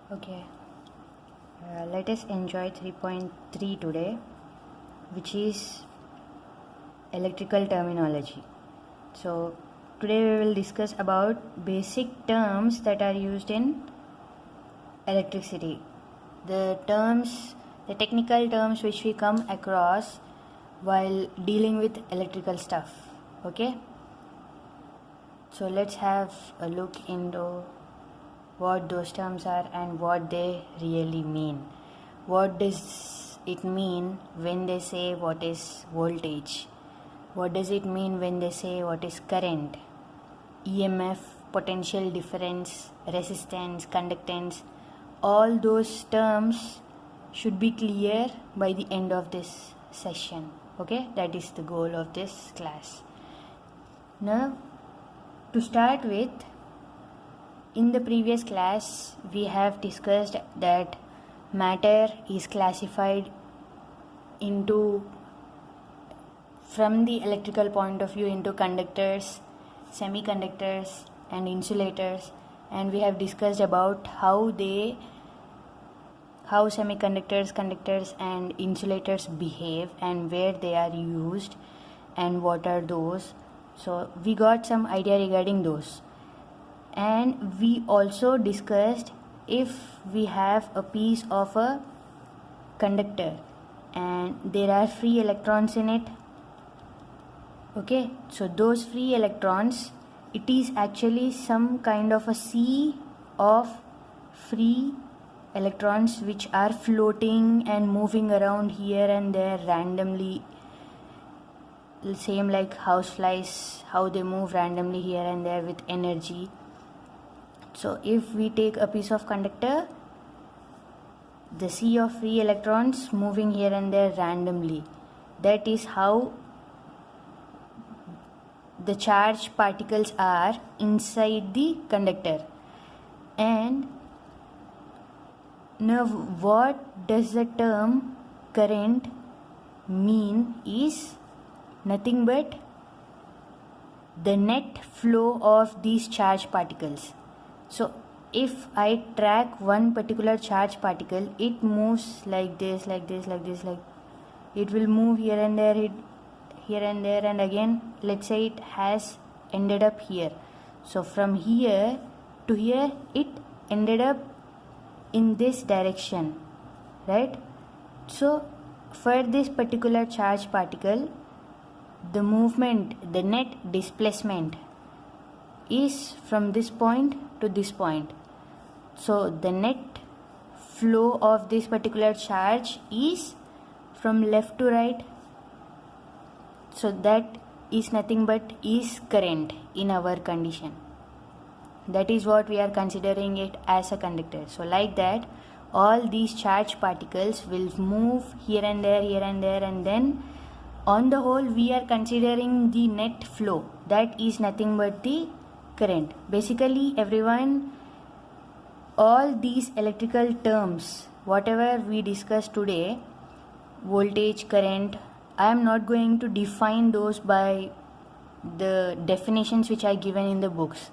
Okay, let us enjoy 3.3 today, which is electrical terminology. So, today we will discuss about basic terms that are used in electricity. The technical terms which we come across while dealing with electrical stuff. Okay, so let's have a look into what those terms are and what they really mean. What does it mean when they say what is voltage? What does it mean when they say what is current? EMF, potential difference, resistance, conductance, all those terms should be clear by the end of this session. Okay, that is the goal of this class. Now, to start with, in the previous class, we have discussed that matter is classified into, from the electrical point of view, into conductors, semiconductors and insulators, and we have discussed about how semiconductors, conductors and insulators behave and where they are used and what are those. So we got some idea regarding those. And we also discussed if we have a piece of a conductor and there are free electrons in it. Okay, so those free electrons, it is actually some kind of a sea of free electrons which are floating and moving around here and there randomly, same like houseflies, how they move randomly here and there with energy. So if we take a piece of conductor, the sea of free electrons moving here and there randomly, that is how the charged particles are inside the conductor. And now what does the term current mean is nothing but the net flow of these charged particles. So if I track one particular charged particle, it moves like this, like this, like this, like it will move here and there, here and there, and again let's say it has ended up here. So from here to here it ended up in this direction, right? So for this particular charged particle, the movement, the net displacement is from this point to this point. So the net flow of this particular charge is from left to right. So that is nothing but is current in our condition. That is what we are considering it as a conductor. So like that, all these charged particles will move here and there, and then on the whole we are considering the net flow. That is nothing but the current. Basically everyone, all these electrical terms, whatever we discussed today, voltage, current, I am not going to define those by the definitions which are given in the books.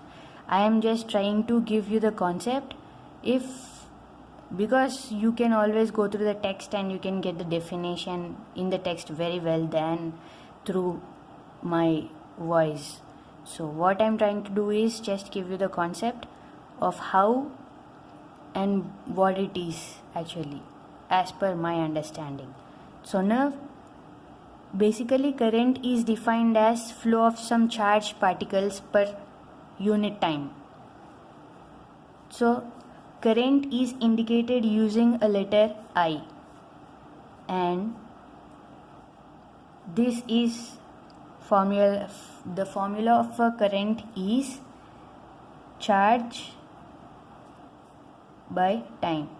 I am just trying to give you the concept, because you can always go through the text and you can get the definition in the text very well than through my voice. So what I'm trying to do is just give you the concept of how and what it is actually as per my understanding. So now basically current is defined as flow of some charged particles per unit time. So current is indicated using a letter I, and this is formula. The formula of a current is charge by time.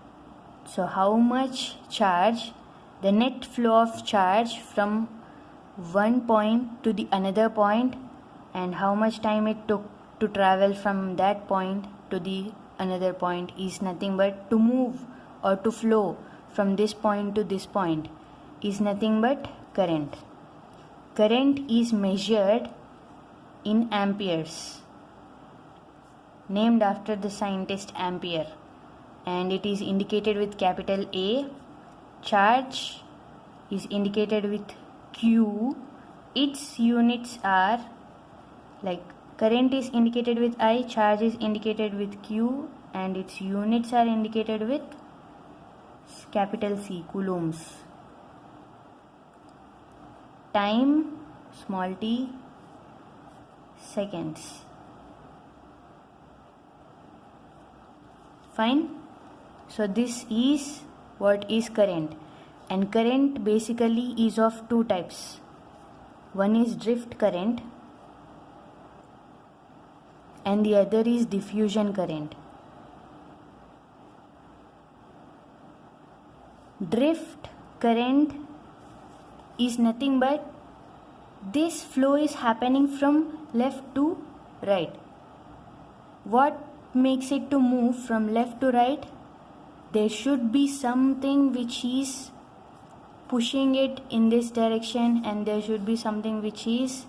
So how much charge, the net flow of charge from one point to the another point, and how much time it took to travel from that point to the another point, is nothing but to move or to flow from this point to this point, is nothing but current. Current is measured in amperes, named after the scientist Ampere. and it is indicated with capital A. Charge is indicated with Q. Its units are like current is indicated with I, charge is indicated with Q, and its units are indicated with capital C, coulombs. Time, small t, seconds. Fine. So this is what is current, and current basically is of two types. One is drift current and the other is diffusion current. Drift current is nothing but this flow is happening from left to right. What makes it to move from left to right? There should be something which is pushing it in this direction, and there should be something which is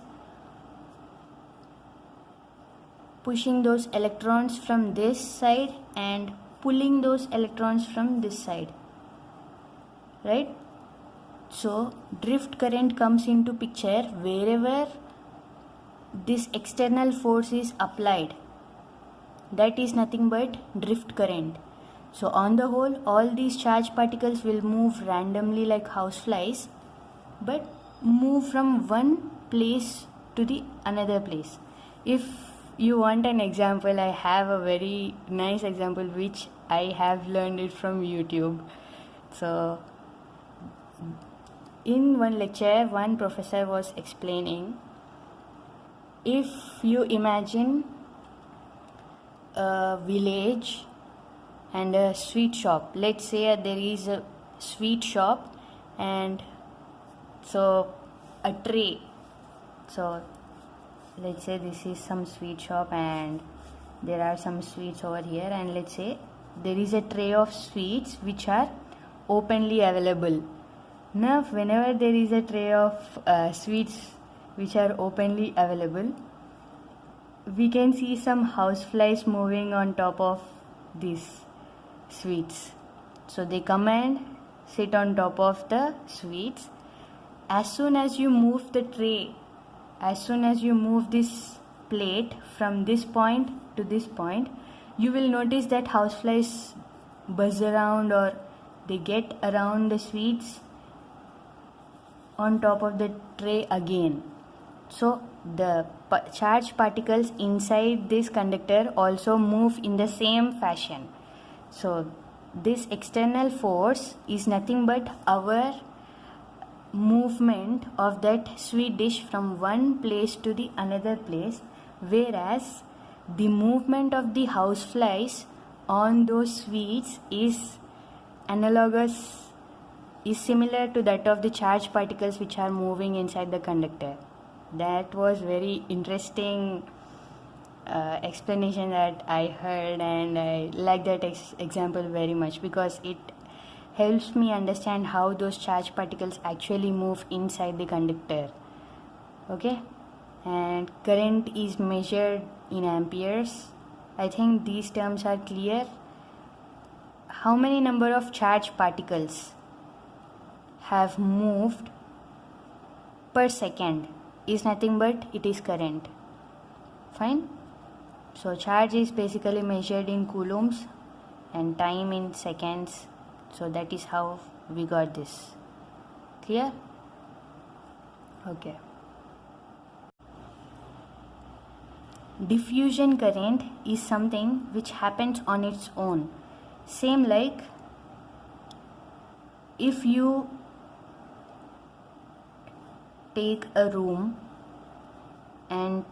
pushing those electrons from this side and pulling those electrons from this side, right? So drift current comes into picture wherever this external force is applied. That is nothing but drift current. So on the whole, all these charged particles will move randomly like houseflies, but move from one place to the another place. If you want an example, I have a very nice example which I have learned it from YouTube. So in one lecture, one professor was explaining, if you imagine a village and a sweet shop. Let's say there is a sweet shop and so a tray. So let's say this is some sweet shop and there are some sweets over here, and let's say there is a tray of sweets which are openly available. Now whenever there is a tray of sweets which are openly available, we can see some houseflies moving on top of these sweets. So they come and sit on top of the sweets. As soon as you move the tray, as soon as you move this plate from this point to this point, you will notice that houseflies buzz around or they get around the sweets on top of the tray again. So the charged particles inside this conductor also move in the same fashion. So this external force is nothing but our movement of that sweet dish from one place to the another place, whereas the movement of the houseflies on those sweets is analogous, is similar to that of the charged particles which are moving inside the conductor. That was very interesting explanation that I heard, and I like that example very much because it helps me understand how those charged particles actually move inside the conductor. Okay, and current is measured in amperes. I think these terms are clear. How many number of charged particles have moved per second is nothing but it is current. Fine. So charge is basically measured in coulombs and time in seconds. So that is how we got this. Clear? Okay. Diffusion current is something which happens on its own. Same like if you take a room and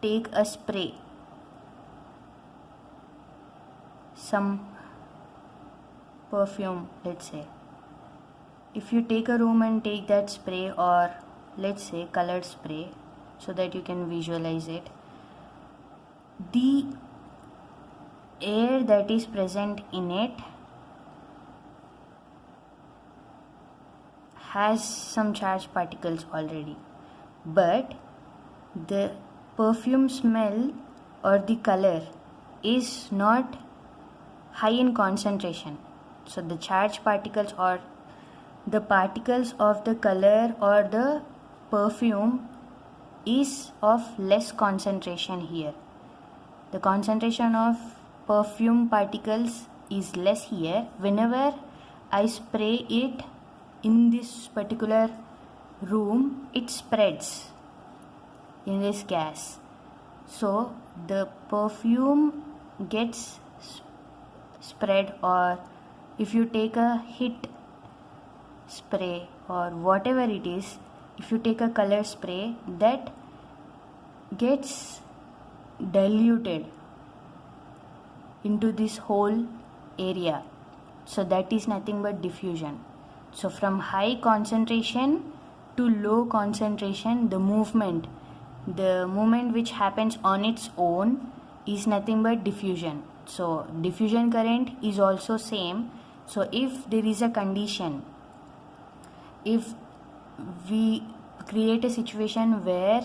take a spray, some perfume, let's say. If you take a room and take that spray, or let's say colored spray, so that you can visualize it, the air that is present in it has some charged particles already, but the perfume smell or the color is not high in concentration. So the charged particles or the particles of the color or the perfume is of less concentration here. The concentration of perfume particles is less here. Whenever I spray it in this particular room, it spreads in this gas. So the perfume gets spread, or if you take a hit spray or whatever it is, if you take a color spray, that gets diluted into this whole area. So that is nothing but diffusion. So from high concentration to low concentration, the movement which happens on its own is nothing but diffusion. So diffusion current is also same. So if there is a condition, if we create a situation where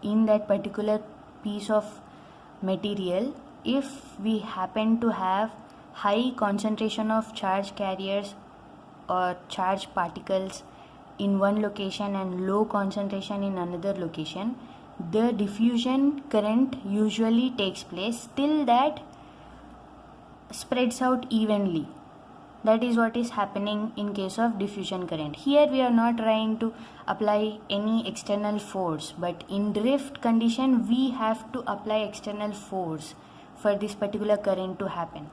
in that particular piece of material, if we happen to have high concentration of charge carriers or charged particles in one location and low concentration in another location, the diffusion current usually takes place till that spreads out evenly. That is what is happening in case of diffusion current. Here we are not trying to apply any external force, but in drift condition we have to apply external force for this particular current to happen.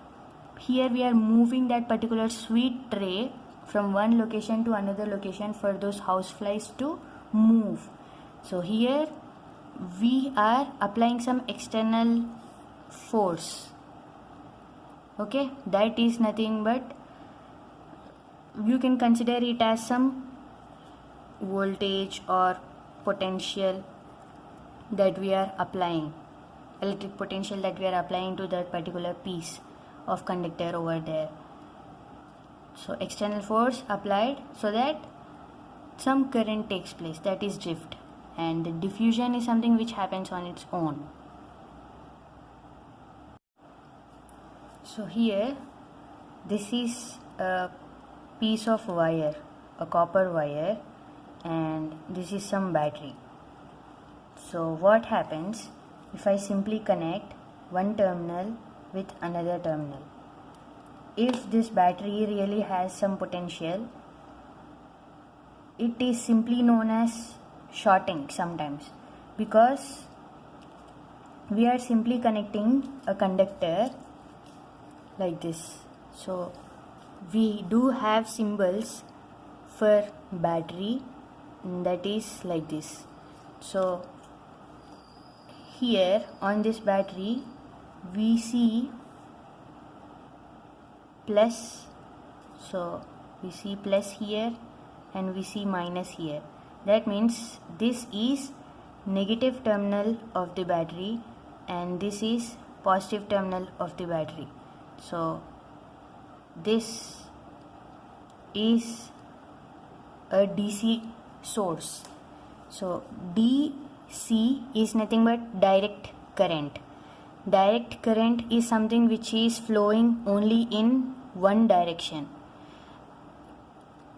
Here we are moving that particular sweet tray from one location to another location for those houseflies to move. So here we are applying some external force. Okay, that is nothing but, you can consider it as some voltage or potential that we are applying, electric potential that we are applying to that particular piece of conductor over there. So external force applied so that some current takes place, that is drift, and the diffusion is something which happens on its own. So here this is a piece of wire, a copper wire, and this is some battery. So what happens if I simply connect one terminal with another terminal? If this battery really has some potential, it is simply known as shorting sometimes, because we are simply connecting a conductor like this. So we do have symbols for battery, that is like this. So here on this battery we see plus, so we see plus here and we see minus here. That means this is negative terminal of the battery and this is positive terminal of the battery. So this is a DC source. So DC is nothing but direct current. Direct current is something which is flowing only in one direction.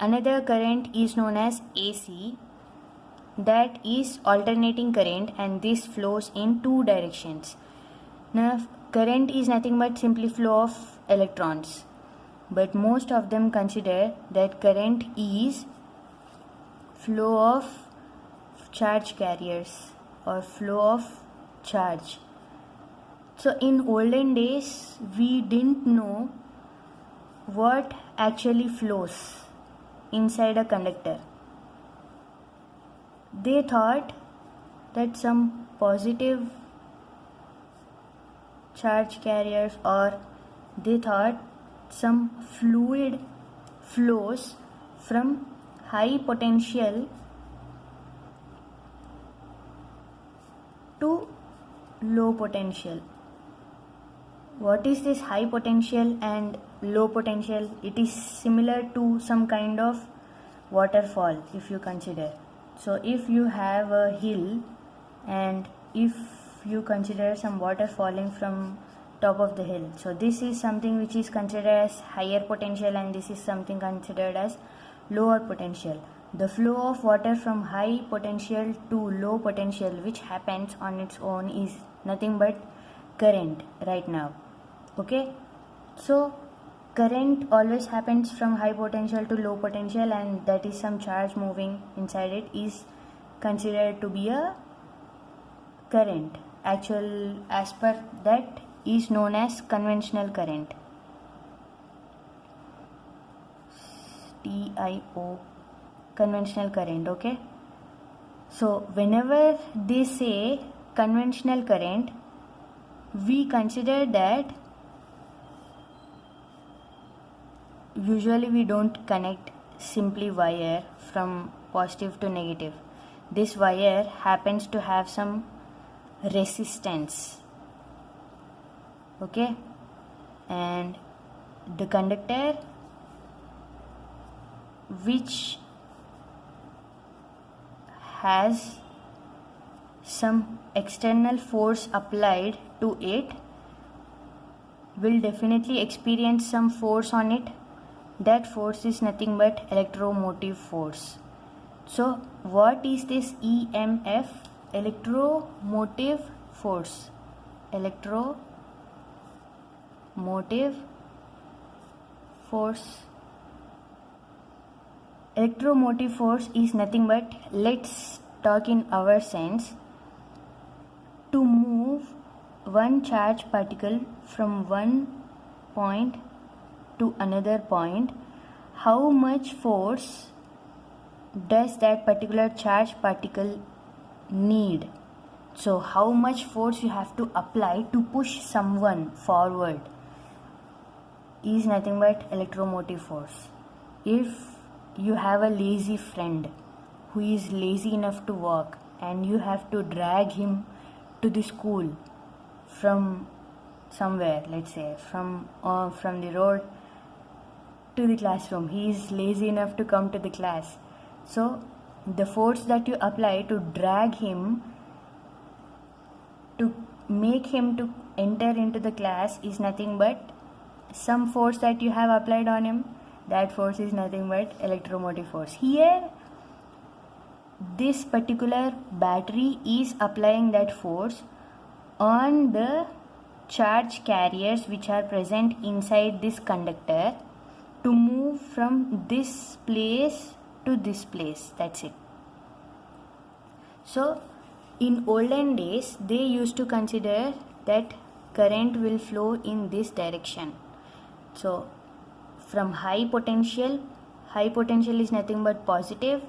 Another current is known as AC, that is alternating current, and this flows in two directions. Now current is nothing but simply flow of electrons, but most of them consider that current is flow of charge carriers or flow of charge. So in olden days we didn't know what actually flows inside a conductor. They thought that some positive charge carriers, or they thought some fluid flows from high potential to low potential. What is this high potential and low potential? It is similar to some kind of waterfall if you consider. So if you have a hill and if you consider some water falling from top of the hill. So this is something which is considered as higher potential, and this is something considered as lower potential. The flow of water from high potential to low potential, which happens on its own, is nothing but current right now. Okay, so current always happens from high potential to low potential, and that is some charge moving inside it is considered to be a current. Actual, as per that, is known as conventional current. TIO, conventional current. Okay, so whenever they say conventional current, we consider that usually we don't connect simply wire from positive to negative. This wire happens to have some resistance. Okay, and the conductor which has some external force applied to it will definitely experience some force on it. That force is nothing but electromotive force. So what is this EMF? Electromotive force. Electromotive force. Electromotive force is nothing but, let's talk in our sense, to move one charge particle from one point to another point, how much force does that particular charge particle need? So how much force you have to apply to push someone forward is nothing but electromotive force. If you have a lazy friend who is lazy enough to walk, and you have to drag him to the school from somewhere, let's say from the road to the classroom, he is lazy enough to come to the class. So the force that you apply to drag him, to make him to enter into the class, is nothing but some force that you have applied on him. That force is nothing but electromotive force. Here this particular battery is applying that force on the charge carriers which are present inside this conductor to move from this place to this place. That's it. So in olden days they used to consider that current will flow in this direction. So from high potential is nothing but positive,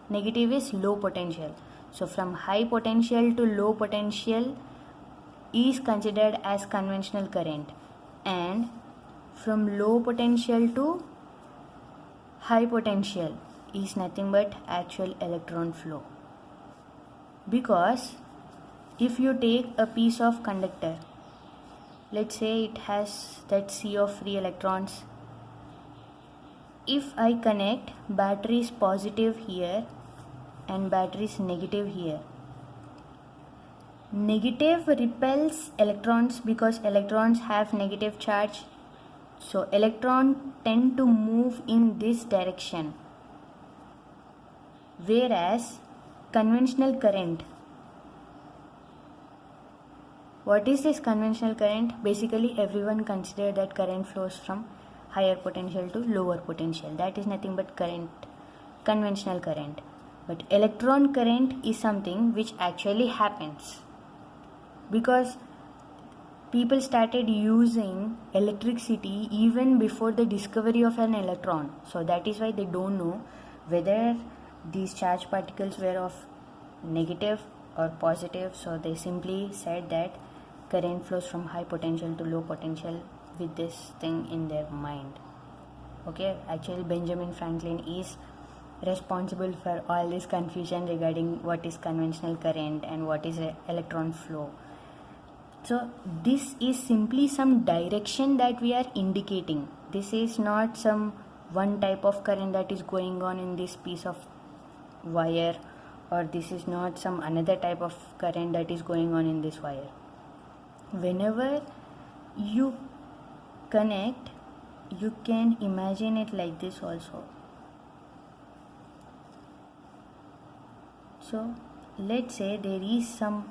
negative is low potential. So from high potential to low potential is considered as conventional current, and from low potential to high potential is nothing but actual electron flow. Because if you take a piece of conductor, let's say it has that sea of free electrons, if I connect batteries positive here and batteries negative here, negative repels electrons because electrons have negative charge. So electrons tend to move in this direction. Whereas conventional current, what is this conventional current? Basically everyone consider that current flows from higher potential to lower potential. That is nothing but current, conventional current. But electron current is something which actually happens because people started using electricity even before the discovery of an electron. So that is why they don't know whether these charged particles were of negative or positive. So they simply said that current flows from high potential to low potential with this thing in their mind. Okay, actually Benjamin Franklin is responsible for all this confusion regarding what is conventional current and what is electron flow. So this is simply some direction that we are indicating. This is not some one type of current that is going on in this piece of wire, or this is not some another type of current that is going on in this wire. Whenever you connect, you can imagine it like this also. So let's say there is some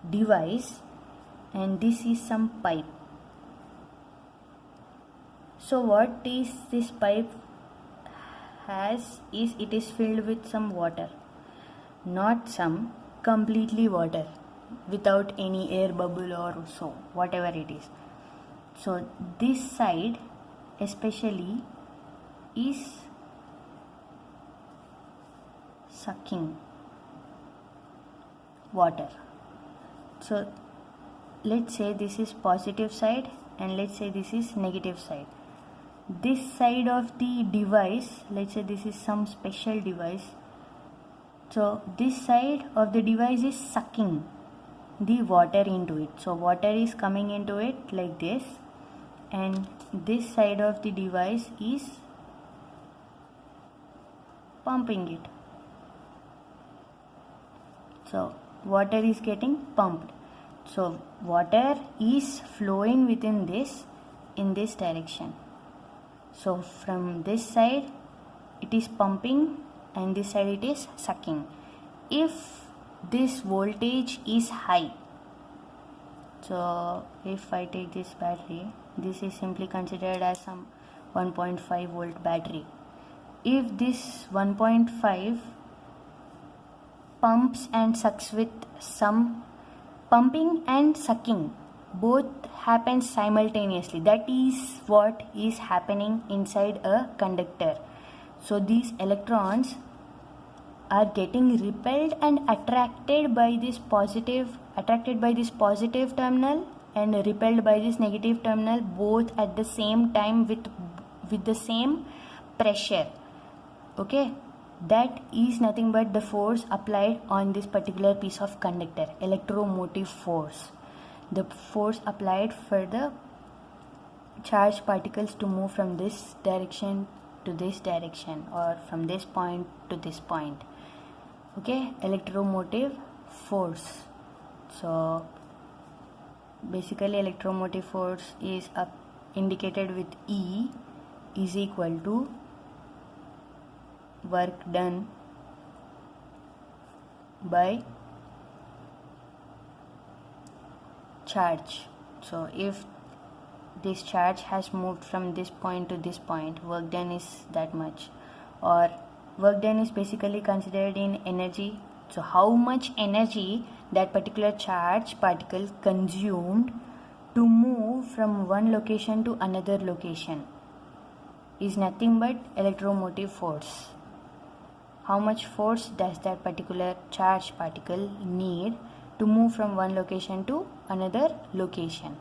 device and this is some pipe. So what is this pipe has is it is filled with some water, not some completely water without any air bubble or so, whatever it is. So this side especially is sucking water. So let's say this is positive side and let's say this is negative side. This side of the device, let's say this is some special device, so this side of the device is sucking the water into it. So water is coming into it like this, and this side of the device is pumping it. So water is getting pumped. So water is flowing within this in this direction. So from this side it is pumping and this side it is sucking. If this voltage is high, so if I take this battery, this is simply considered as some 1.5 volt battery. If this 1.5 pumps and sucks with some pumping and sucking, both happens simultaneously. That is what is happening inside a conductor. So these electrons are getting repelled and attracted by this positive terminal and repelled by this negative terminal, both at the same time with the same pressure. Okay, that is nothing but the force applied on this particular piece of conductor, electromotive force. The force applied for the charged particles to move from this direction to this direction or from this point to this point. Okay, electromotive force. So basically electromotive force is indicated with E is equal to work done by charge. So if this charge has moved from this point to this point, work done is that much, or work done is basically considered in energy. So how much energy that particular charge particle consumed to move from one location to another location is nothing but electromotive force. How much force does that particular charge particle need to move from one location to another location?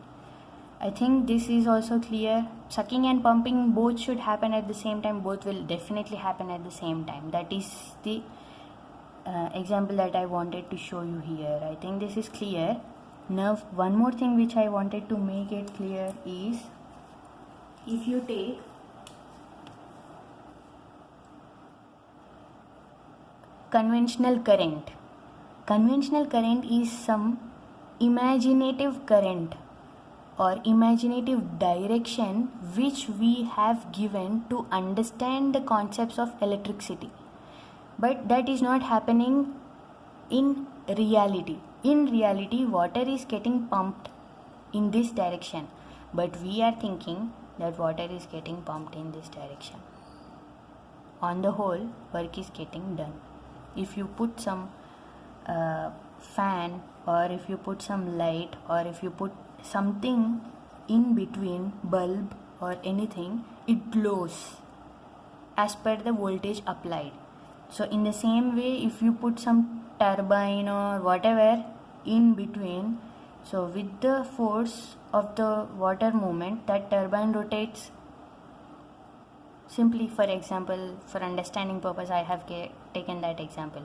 I think this is also clear. Sucking and pumping both should happen at the same time. Both will definitely happen at the same time. That is the example that I wanted to show you here. I think this is clear. Now one more thing which I wanted to make it clear is, if you take conventional current is some imaginative current or imaginative direction which we have given to understand the concepts of electricity, but that is not happening in reality. In reality, water is getting pumped in this direction, but we are thinking that water is getting pumped in this direction. On the whole, work is getting done. If you put some fan, or if you put some light, or if you put something in between, bulb or anything, it glows as per the voltage applied. So in the same way, if you put some turbine or whatever in between, so with the force of the water movement, that turbine rotates. Simply, for example, for understanding purpose, I have taken that example.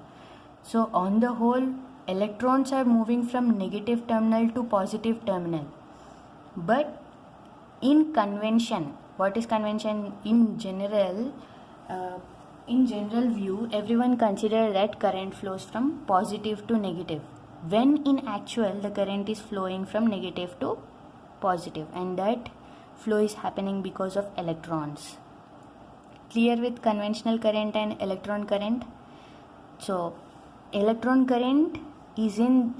So on the whole, electrons are moving from negative terminal to positive terminal. But in convention, what is convention? In general view, everyone consider that current flows from positive to negative. when in actual the current is flowing from negative to positive, and that flow is happening because of electrons. Clear with conventional current and electron current? So electron current is in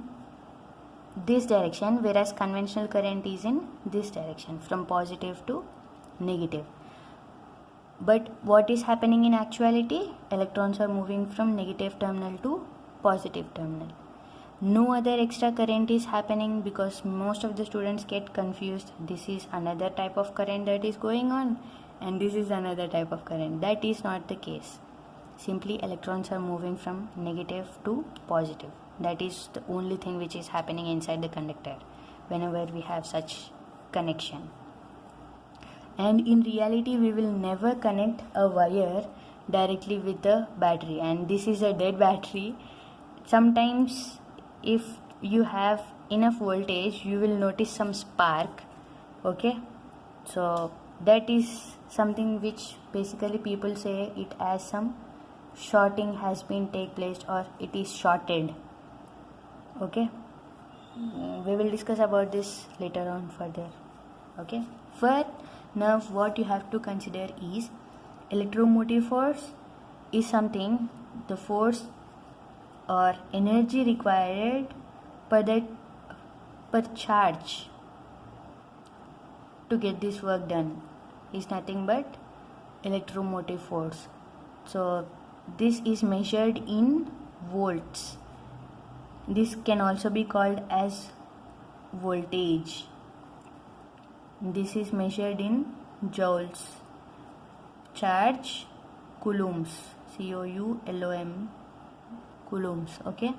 this direction, whereas conventional current is in this direction, from positive to negative. But what is happening in actuality? Electrons are moving from negative terminal to positive terminal. No other extra current is happening, because most of the students get confused. This is another type of current that is going on, and this is another type of current. That is not the case. Simply electrons are moving from negative to positive. That is the only thing which is happening inside the conductor whenever we have such connection. And in reality, we will never connect a wire directly with the battery, and this is a dead battery. Sometimes if you have enough voltage, you will notice some spark. Okay, so that is something which basically people say it as some shorting has been take place, or it is shorted. Okay, we will discuss about this later on further. Okay, first, now what you have to consider is electromotive force is something, the force or energy required per charge to get this work done is nothing but electromotive force. So this is measured in volts. This can also be called as voltage. This is measured in joules. Charge, coulombs, COULOM, coulombs. Okay,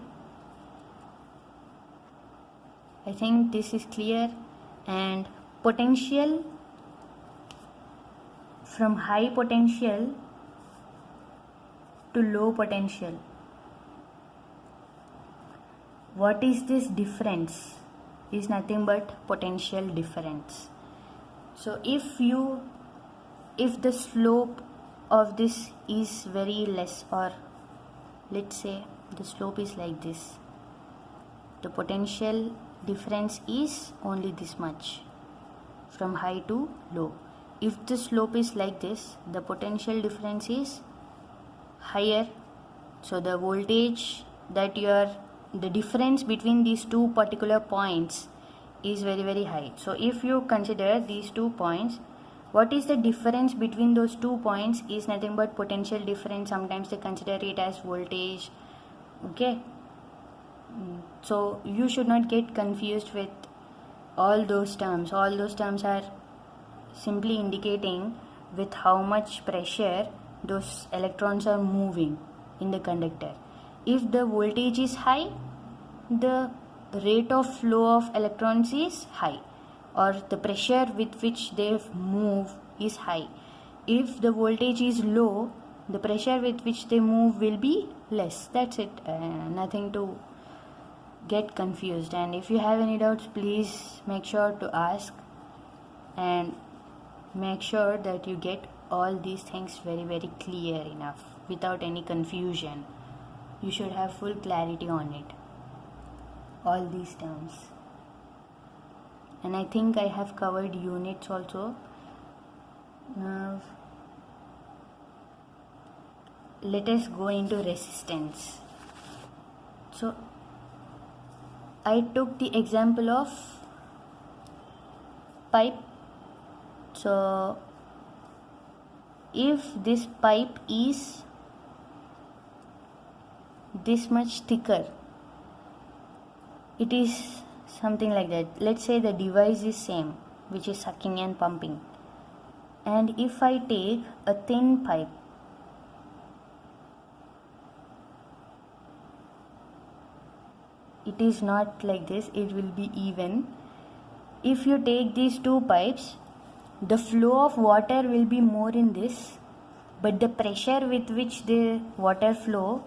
I think this is clear. And potential, from high potential to low potential, what is this difference? Is nothing but potential difference. So if the slope of this is very less, or let's say the slope is like this, the potential difference is only this much, from high to low. If the slope is like this, the potential difference is higher, so the voltage that the difference between these two particular points is very, very high. So if you consider these 2 points, what is the difference between those 2 points is nothing but potential difference. Sometimes they consider it as voltage. Okay, so you should not get confused with all those terms. All those terms are simply indicating with how much pressure those electrons are moving in the conductor. If the voltage is high, the rate of flow of electrons is high, or the pressure with which they move is high. If the voltage is low, the pressure with which they move will be less. That's it. Nothing to get confused. And if you have any doubts, please make sure to ask, and make sure that you get all these things very, very clear enough without any confusion. You should have full clarity on it, all these terms. And I think I have covered units also. Now let us go into resistance. So I took the example of pipe. So if this pipe is this much thicker, it is something like that. Let's say the device is same, which is sucking and pumping. And if I take a thin pipe, it is not like this, it will be even. If you take these 2 pipes, the flow of water will be more in this, but the pressure with which the water flow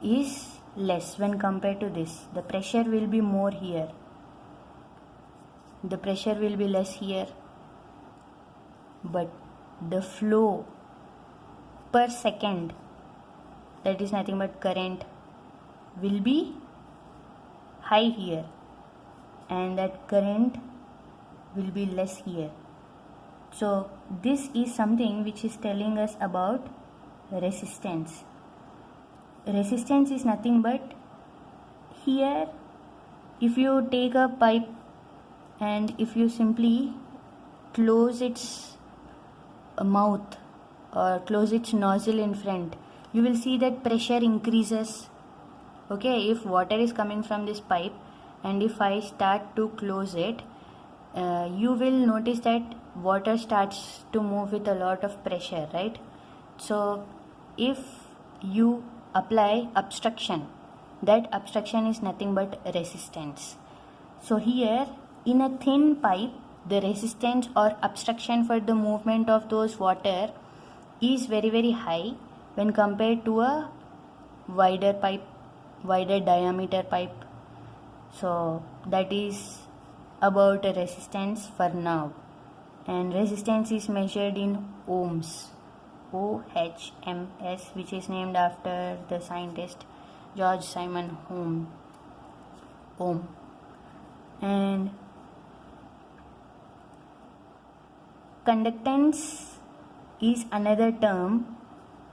is less when compared to this. The pressure will be more here, the pressure will be less here, but the flow per second, that is nothing but current, will be high here and that current will be less here. So this is something which is telling us about resistance. Resistance is nothing but, here if you take a pipe and if you simply close its mouth or close its nozzle in front, you will see that pressure increases. Okay, if water is coming from this pipe and if I start to close it, you will notice that water starts to move with a lot of pressure, right? So if you apply obstruction, that obstruction is nothing but resistance. So here in a thin pipe, the resistance or obstruction for the movement of those water is very very high when compared to a wider pipe, wider diameter pipe. So that is about a resistance for now, and resistance is measured in ohms, OHMS, which is named after the scientist George Simon Ohm. And conductance is another term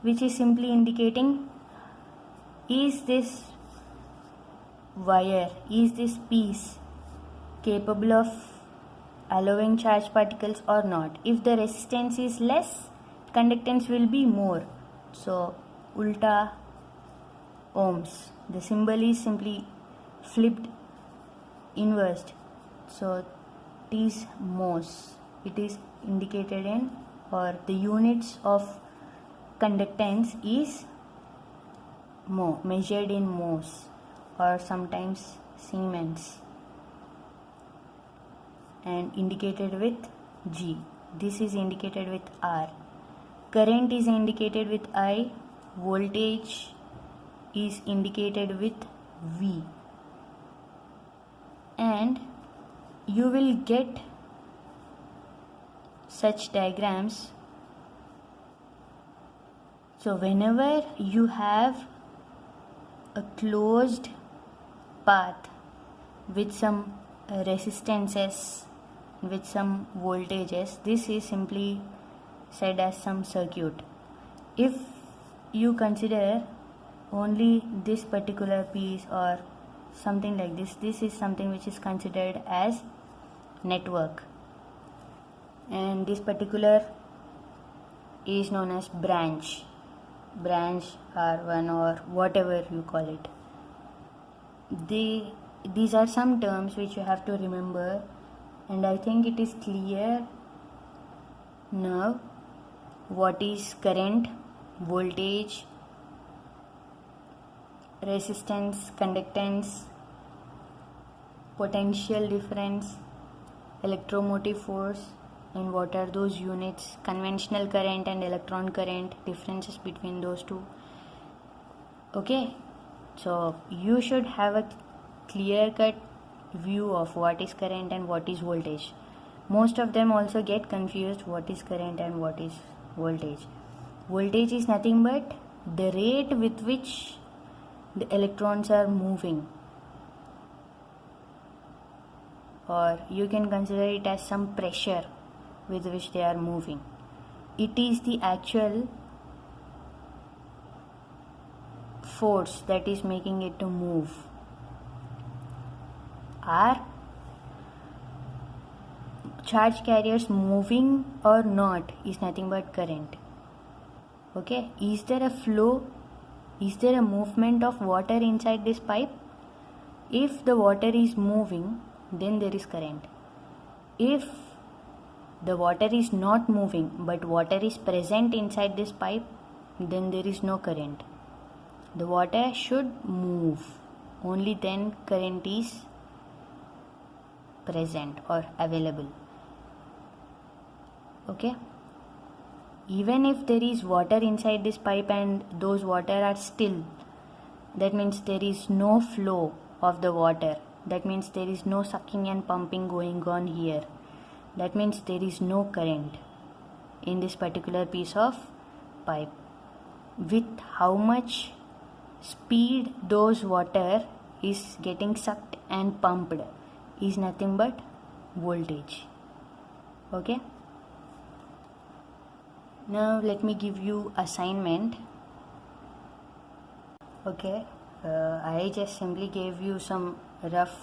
which is simply indicating, is this wire, is this piece capable of allowing charged particles or not. If the resistance is less, conductance will be more. So ulta ohms, the symbol is simply flipped inversed, so it is mhos. It is indicated in, or the units of conductance is mho, measured in mhos or sometimes Siemens, and indicated with G. This is indicated with R. Current is indicated with I. Voltage is indicated with V. And you will get such diagrams. So whenever you have a closed path with some resistances, with some voltages, this is simply said as some circuit. If you consider only this particular piece or something like this, this is something which is considered as network, and this particular is known as branch R1 or whatever you call it. These are some terms which you have to remember, and I think it is clear now what is current, voltage, resistance, conductance, potential difference, electromotive force, and what are those units, conventional current and electron current, differences between those two. Okay, so you should have a clear cut view of what is current and what is voltage. Most of them also get confused what is current and what is voltage. Voltage is nothing but the rate with which the electrons are moving, or you can consider it as some pressure with which they are moving. It is the actual force that is making it to move. Are charge carriers moving or not is nothing but current. Okay, is there a flow? Is there a movement of water inside this pipe? If the water is moving, then there is current. If the water is not moving but water is present inside this pipe, then there is no current. The water should move, only then current is present or available. Okay, even if there is water inside this pipe and those water are still, that means there is no flow of the water, that means there is no sucking and pumping going on here, that means there is no current in this particular piece of pipe. With how much speed those water is getting sucked and pumped is nothing but voltage. Okay, now let me give you assignment. Okay, I just simply gave you some rough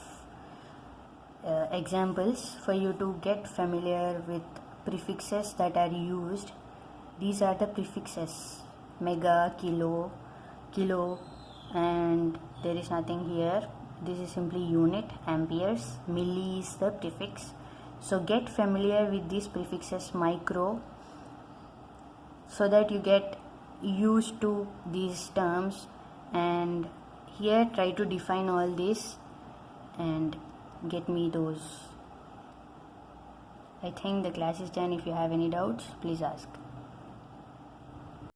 examples for you to get familiar with prefixes that are used. These are the prefixes: mega, kilo, and there is nothing here. This is simply unit, amperes. Milli is the prefix. So get familiar with these prefixes, micro, so that you get used to these terms. And here try to define all this and get me those. I think the class is done. If you have any doubts, please ask.